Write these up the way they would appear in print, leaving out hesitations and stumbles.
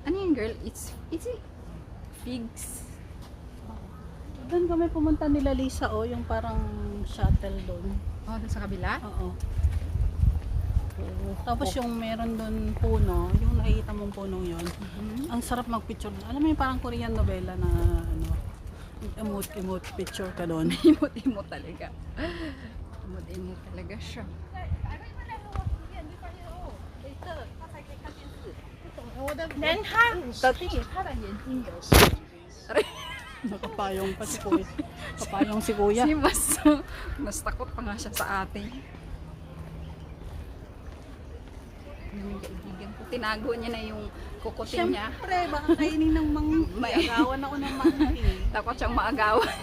Ano yun, girl? It's figs. Doon kami pumunta nila Lisa, oh, yung parang shuttle doon. Oh, doon sa kabila? Oo. Tapos yung meron doon puno, yung nakikita mong punong yun, ang sarap magpicture. Alam mo yung parang Korean novela na ano, emote picture ka doon. Imot-imot talaga. Imot-imot talaga siya. Nakapayong pa si kuya. Kapayong si kuya. Si mas takot pa nga siya sa atin. Yung kaibigan ko, tinago niya na yung kukutin niya. Siyempre, baka kainin ng may agawan ako ng monkey. Takot siyang maagawan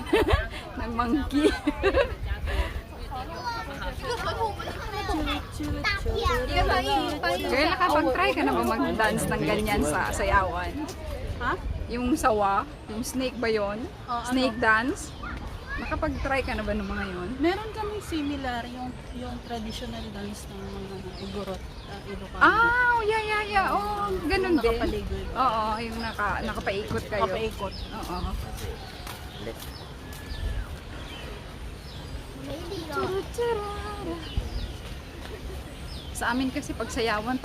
ng monkey. Girl, nakapag-try ka na ba mag-dance ng ganyan sa sayawan? Ha? Yung sawa, yung snake ba yun? Oh, Snake dance? Nakapag-try ka na ba ng mga yun? Meron kami similar yung traditional dance ng mga Igorot, Ilocano. Ah, yeah. Oh, ganun Yung din. nakapaligoy. Oo, yung nakapaikot kayo. Nakapaikot. Oo. Sa amin kasi pag sayawan,